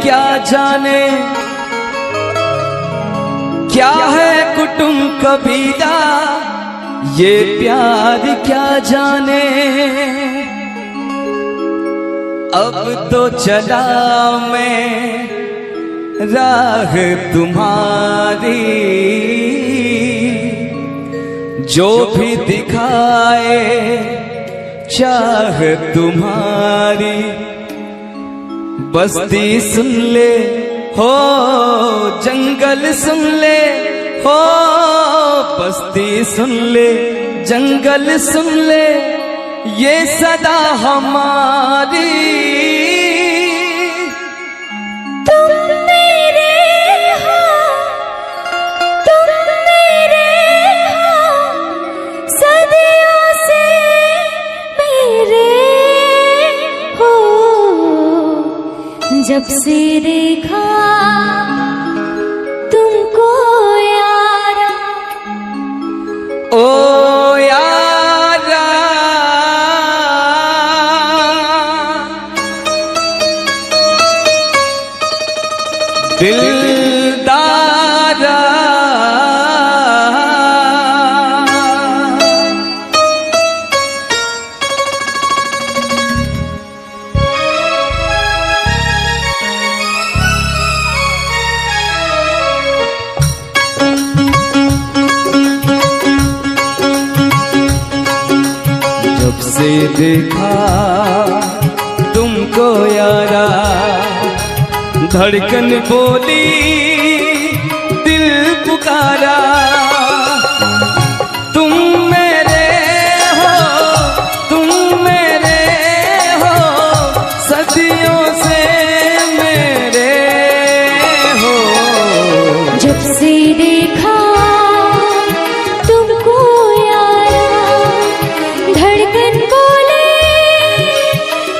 क्या जाने क्या है कुटुंब कबीला, ये प्यार क्या जाने। अब तो चला मैं राह तुम्हारी, जो भी दिखाए चाह तुम्हारी। बस्ती सुन ले हो, जंगल सुन ले हो, बस्ती सुन ले जंगल सुन ले, ये सदा हमारी। जब से देखा तुमको यारा, ओ यारा, दिलदारा, जब से देखा तुमको यारा, धड़कन बोली दिल पुकारा। तुम मेरे हो, तुम मेरे हो, सदियों से मेरे हो। जब से देखा तुमको यारा, धड़कन बोले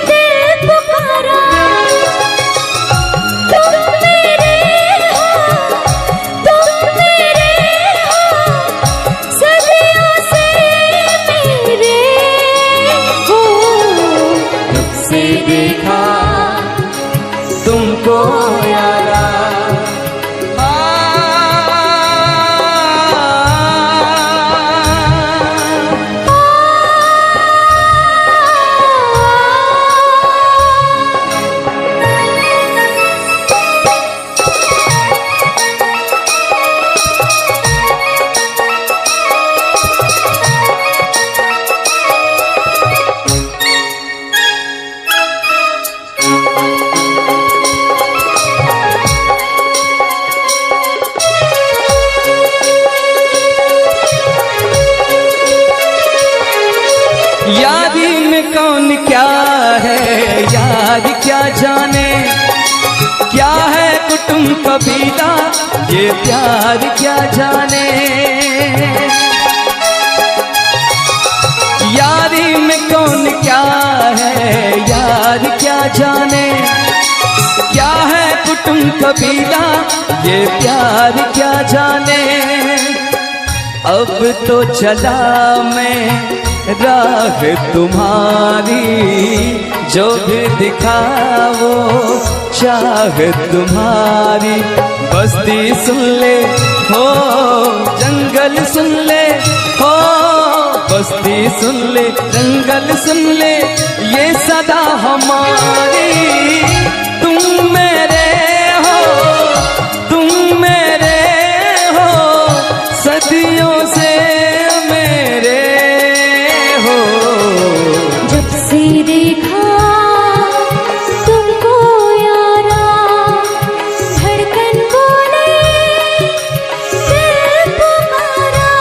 दिल पुकारा। तुम मेरे हो, तुम मेरे हो, सदियों से मेरे हो। जब से देखा तुमको यारा, यारी में कौन क्या है यार क्या जाने, क्या है कुटुंब कबीला, ये प्यार क्या जाने। यारी में कौन क्या है यार क्या जाने, क्या है कुटुंब कबीला, ये प्यार क्या जाने। अब तो चला मैं राह तुम्हारी, जो भी दिखाओ चाह तुम्हारी। बस्ती सुन ले हो, जंगल सुन ले हो, बस्ती सुन ले जंगल सुन ले, ये सदा हमारी। तुम मेरे हो, तुम मेरे हो, सदियों से मेरे हो। जब से देखा तुमको यारा, धड़कन बोले दिल पुकारा।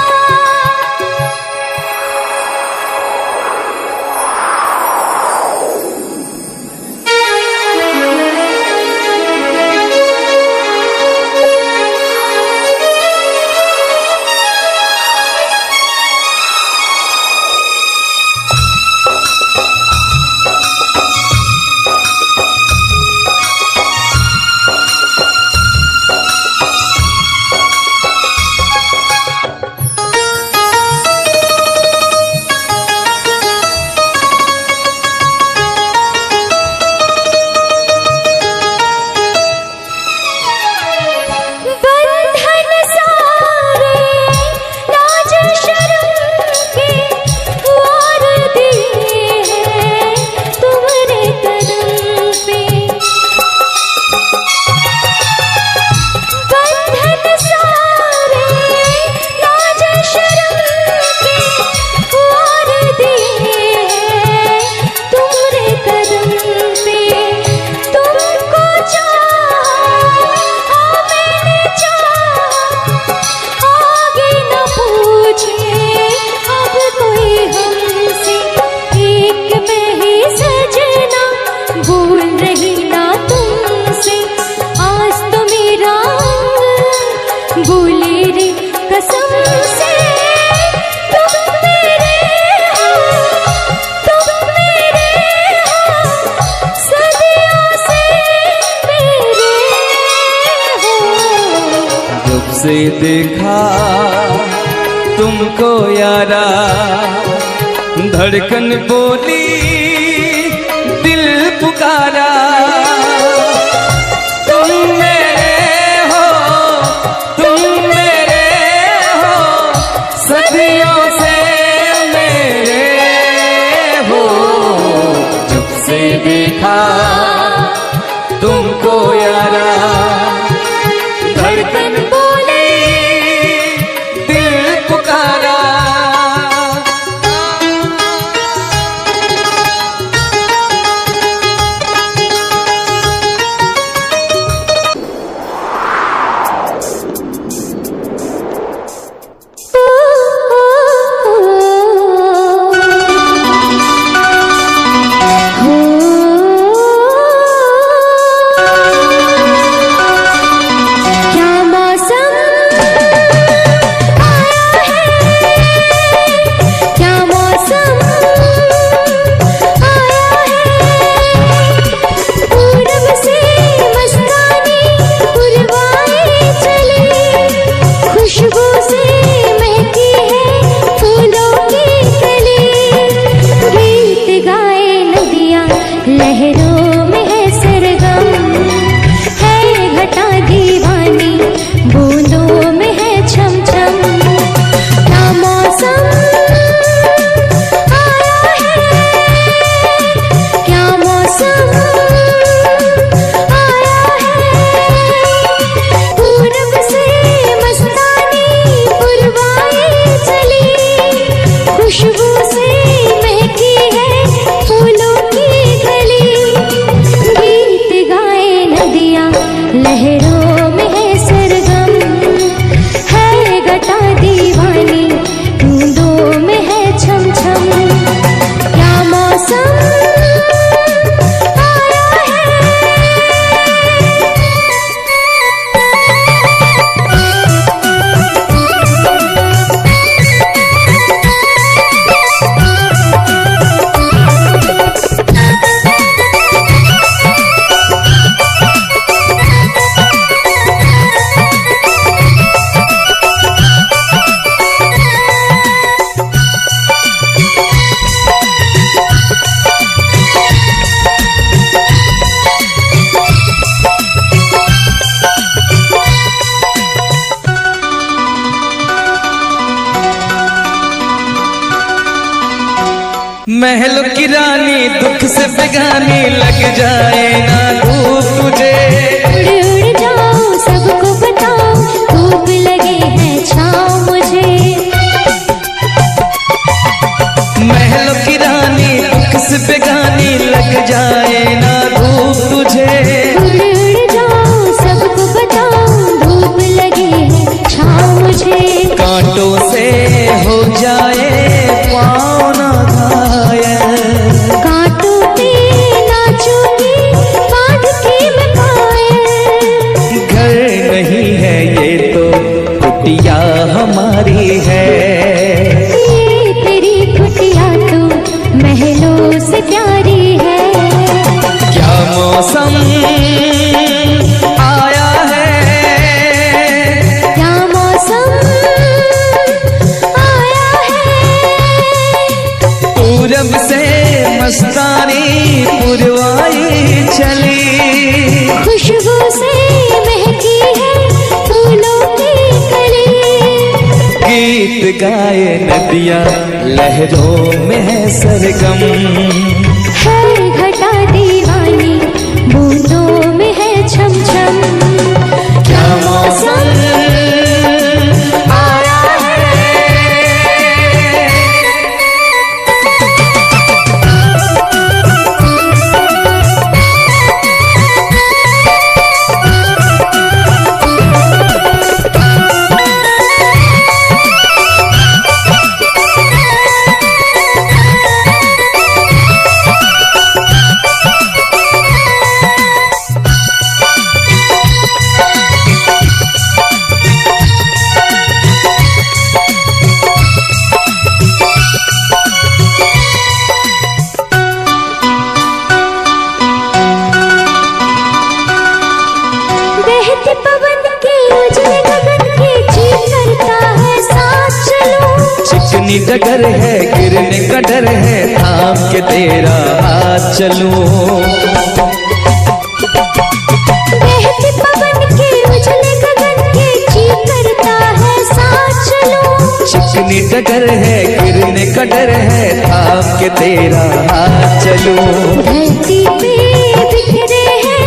से देखा तुमको यारा, धड़कन बोली दिल पुकारा। तुम मेरे हो, तुम मेरे हो, सदियों से मेरे हो। जब से देखा तुमको यारा, धड़कन बोली दिल पुकारा। लहरों में है सरगम, है घटा दीवानी, बूंदों में है छम छम। क्या मौसम आया है, क्या मौसम आया है। पूरब से मस्तानी पुरवाई चली, खुशबू से महकी है फूलों की गली। गीत गाए नदियाँ लहरों में है सरगम, है घटा दीवानी, बूंदों में है छम छम। क्या मौसम आया है। महलों की रानी दुख से बेगानी, लग जाए ना धूप तुझे। उड़ उड़ जाओ सबको बताओ, धूप लगे है छाँव मुझे। महलों की रानी दुख से बेगानी, लग जाए ना धूप तुझे। उड़ उड़ जाओ सबको बताओ, धूप लगे है छाँव मुझे। कांटों से हो जाए पाँव ना घायल, कांटों पे नाचूंगी बांध के मैं पायल। घर नहीं है ये तो कुटिया हमारी है। ये तेरी कुटिया तो महलों से प्यारी है। क्या मौसम आया है, क्या मौसम आया है। पूरब से मस्तानी पुरवाई चली, खुशबू से महकी है फूलों की कली। गीत गाए नदियाँ लहरों में है सरगम, है घटा दीवानी, बूंदों में है छम छम। क्या मौसम आया है। चिकनी डगर है, गिरने का डर है, थाम के तेरा हाथ चलूं। बहते पवन के उजले गगन के जी करता है साथ चलूं। चिकनी डगर है, गिरने का डर है, थाम के तेरा हाथ चलूं। धरती पे बिखरे हैं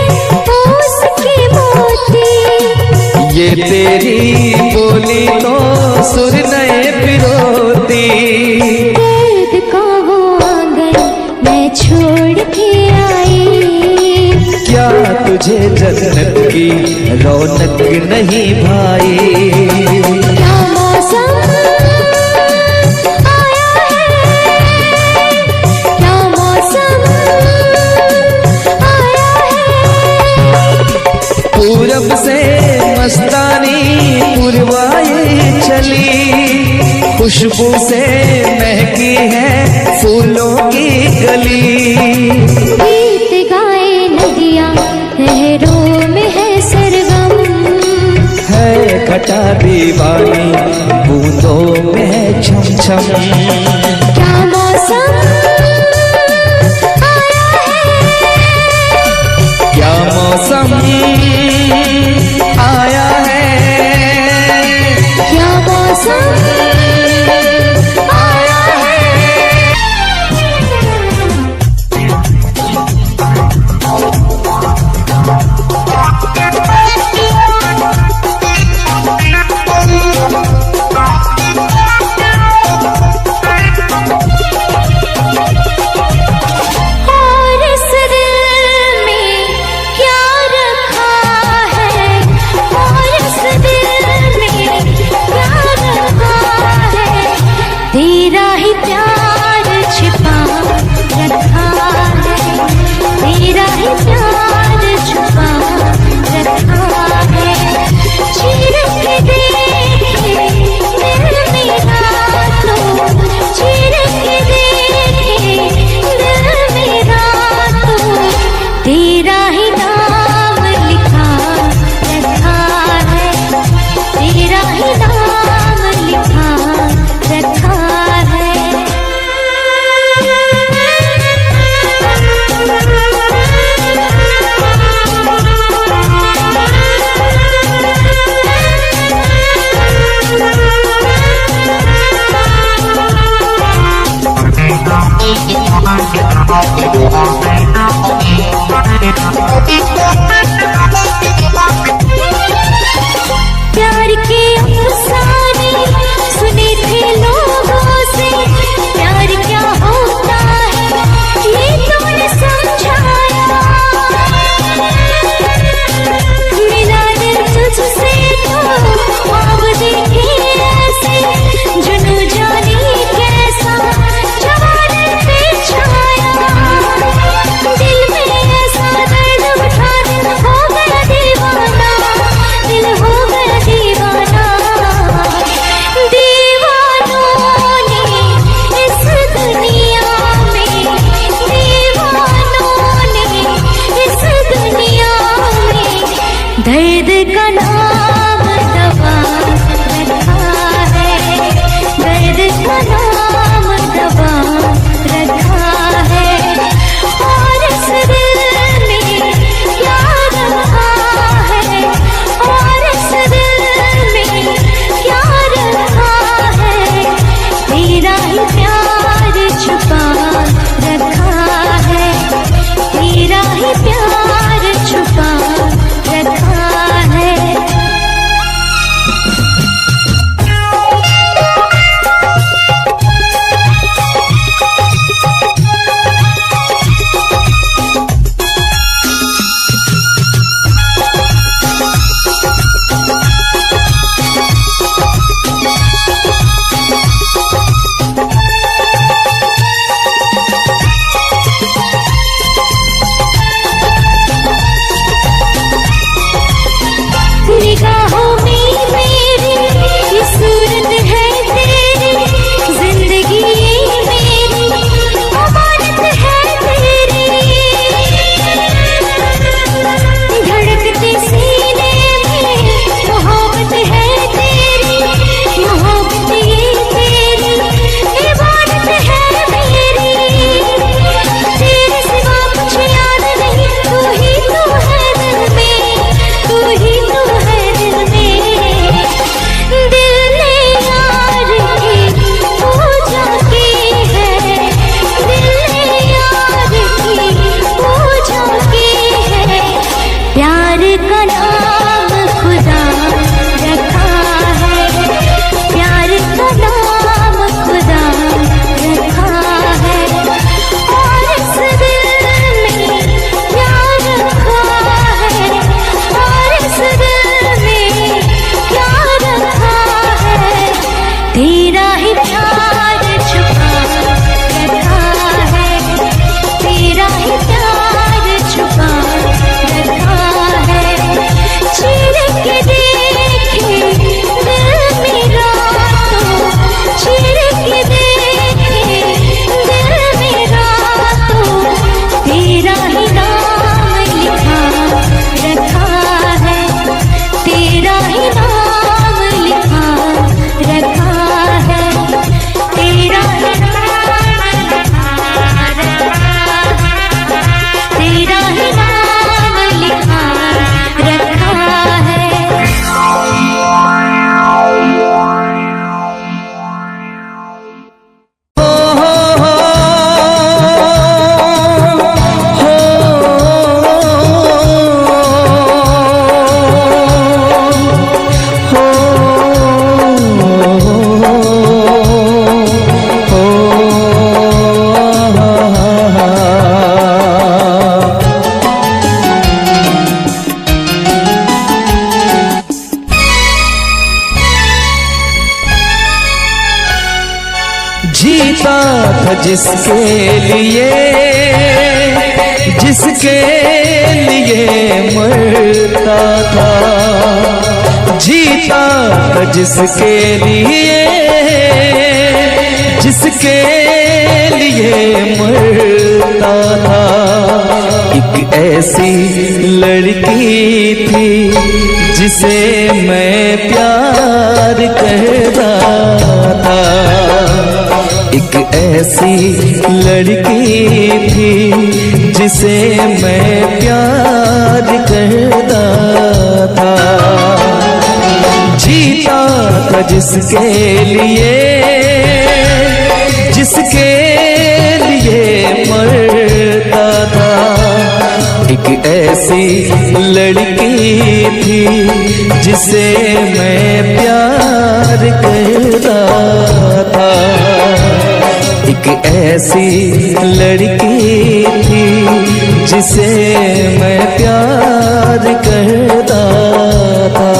ओस के मोती, ये तेरी बोली तो सुर नए पिरोती। दर्द का वो आंगन मैं छोड़ के आई, क्या तुझे जन्नत की रौनक नहीं भाई? क्या मौसम आया है, क्या मौसम आया है। पूरब से मस्तानी पुरवाई चली, खुशबू से महकी है फूलों की गली। गीत गाए नदियाँ लहरों में है सरगम, है घटा दीवानी बूंदों में है छम छम। क्या मौसम आया है, क्या मौसम आया है, क्या मौसम आया है। और इस दिल में क्या रखा है, और इस दिल में क्या रखा है। तेरा ही प्यार छिपा रखा है, तेरा ही प्यार छुपा रखा है। चीर के देखे दिल मेरा तो, चीर के देखे दिल मेरा तो, तेरा ही नाम लिखा रखा है, तेरा ही नाम लिखा रखा है। प्यार के अफसाने सुने थे लोगों से, प्यार क्या होता है ये तूने समझाया। मिला दिल तुझसे तो ख्वाब देखे ऐसे, जुनू जाने कैसा जवानी पे छाया। दिल में ऐसा दर्द उठा, दिल हो गया दीवाना, दिल हो गया दीवाना। दीवानों ने इस दुनिया में, दीवानों ने इस दुनिया में दर्द का नाम दवा रखा है, दर्द का नाम दवा रखा है। और इस दिल में क्या रखा है, और इस दिल में क्या रखा है। तेरा ही प्यार छुपा रखा है, तेरा ही प्यार छुपा रखा है। जिसके लिए मरता था, जीता था जिसके लिए मरता था। एक ऐसी लड़की थी जिसे मैं प्यार करता था, एक ऐसी लड़की थी जिसे मैं प्यार करता था। जीता था जिसके लिए मरता था। एक ऐसी लड़की थी जिसे मैं प्यार करता था, एक ऐसी लड़की थी जिसे मैं प्यार करता था।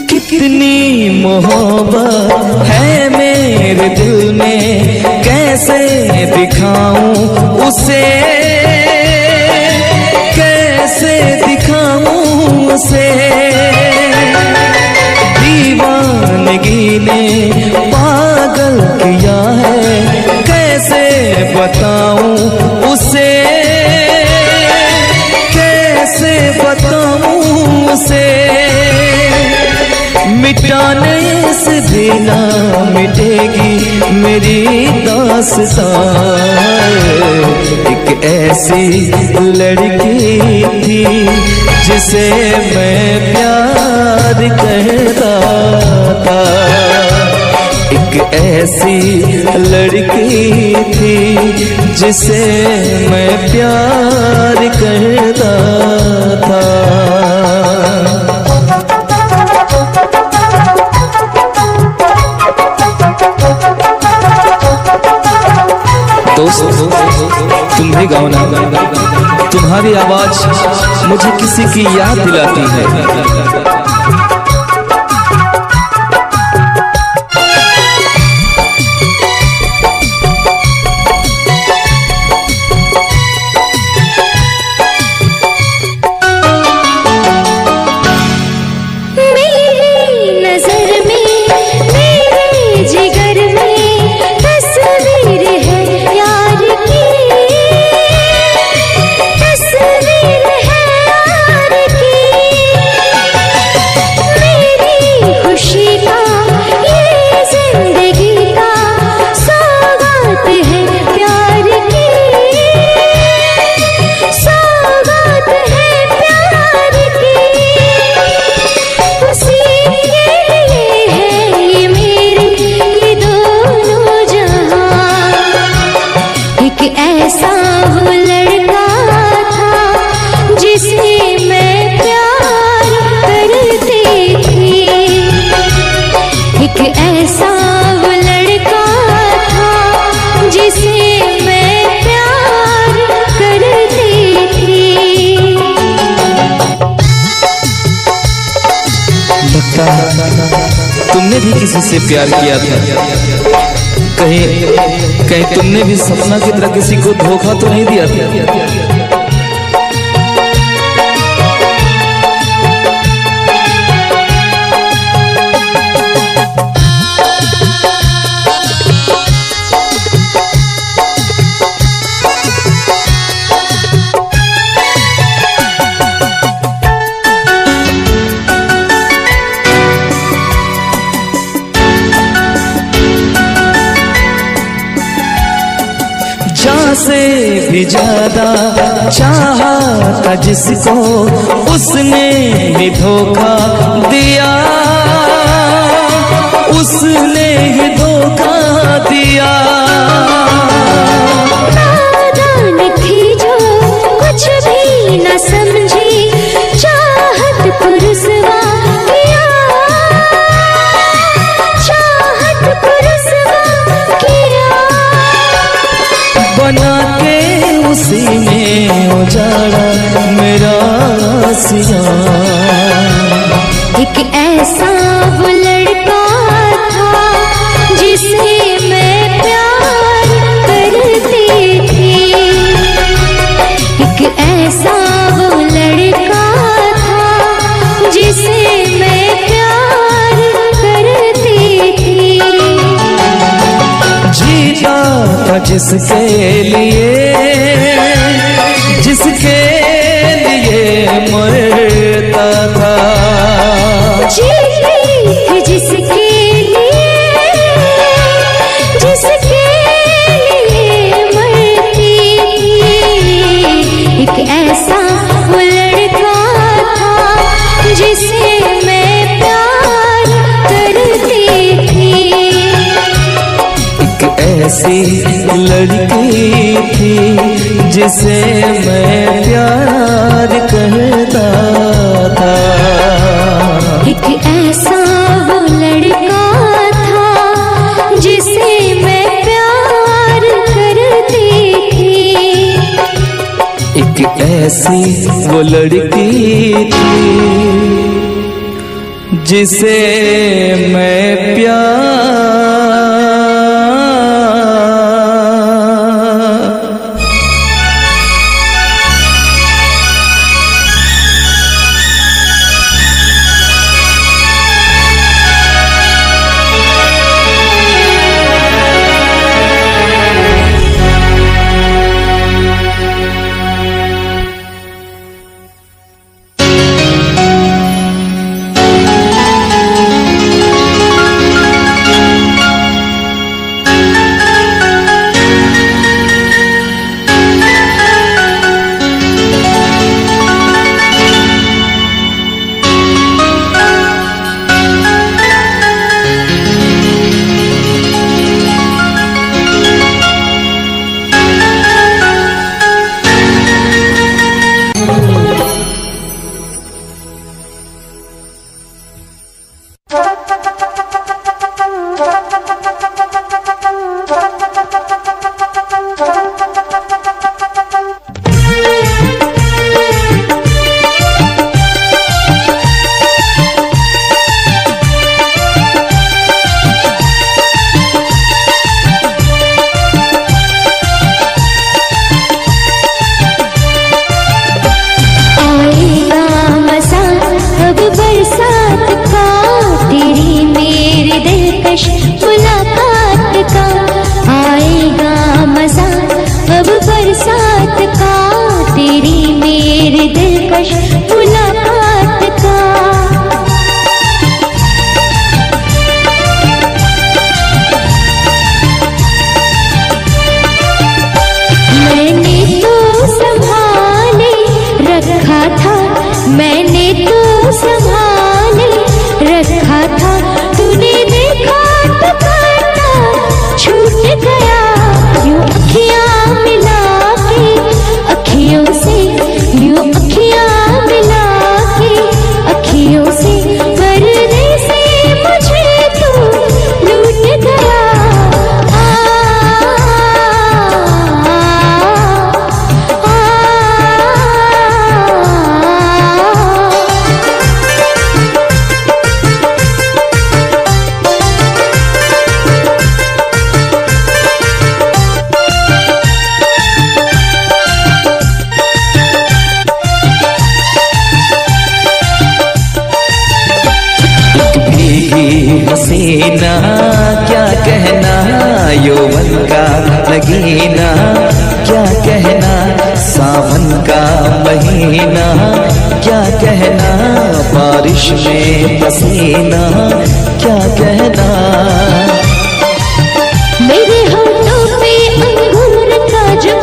कितनी मोहब्बत है मेरे दिल में, कैसे दिखाऊं उसे, कैसे दिखाऊं उसे। दीवानगी ने पागल किया है, कैसे बताऊं उसे, कैसे बताऊं उसे। मिटाने से भी ना मिटेगी मेरी दास्तां। एक ऐसी लड़की थी जिसे मैं प्यार करता था, एक ऐसी लड़की थी जिसे मैं प्यार करता था। दोस्त तुम भी गाओ ना, तुम्हारी आवाज मुझे किसी की याद दिलाती है। तुमने भी किसी से प्यार किया था, कहीं तुमने भी सपना की तरह किसी को धोखा तो नहीं दिया था? से भी ज्यादा चाहा था जिसको उसने ही धोखा दिया, उसने ही धोखा दिया। नादान थी जो कुछ भी न समझी, चाहत को रुसवा किया, चाहत को रुसवा किया। बना के उसी में उजाड़ा मेरा सिया। एक ऐसा वो लड़का था जिसे मैं प्यार करती थी, एक ऐसा वो लड़का था जिसे मैं प्यार करती थी। जीता था जिसके लिए, जिसके लिए मरता था। जीती जिसके लिए, जिसके लिए मरती थी। एक ऐसा वो लड़का था जिसे मैं प्यार करती थी, एक ऐसी लड़की थी जिसे मैं प्यार करता था। एक ऐसा वो लड़का था जिसे मैं प्यार करती थी, एक ऐसी वो लड़की थी जिसे मैं प्यार। हसीना क्या कहना, यौवन का लगीना क्या कहना, सावन का महीना क्या कहना, बारिश में पसीना क्या कहना। मेरे होठों पे अंगूर का जो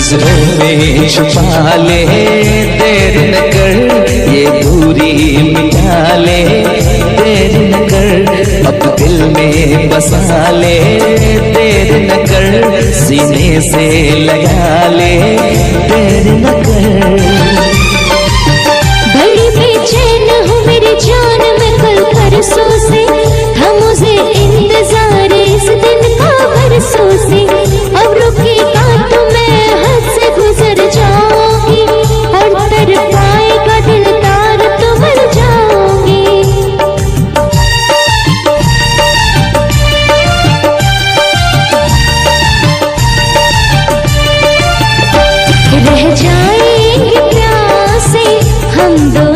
नजरों में छुपा ले, देर न कर ये दूरी मिटा ले, देर न कर अब दिल में बसा ले, देर न कर सीने से लगा ले, देर न कर। बड़ी बेचैन हूँ मेरी जान मैं कल परसों से, था मुझे इंतजार इस दिन का बरसों से। अब रुकेगा तो मैं हद से गुजर जाऊंगी, और तर पाएगा दिलदार तो मर जाऊंगी। रह जाएंगे प्यासे हम दो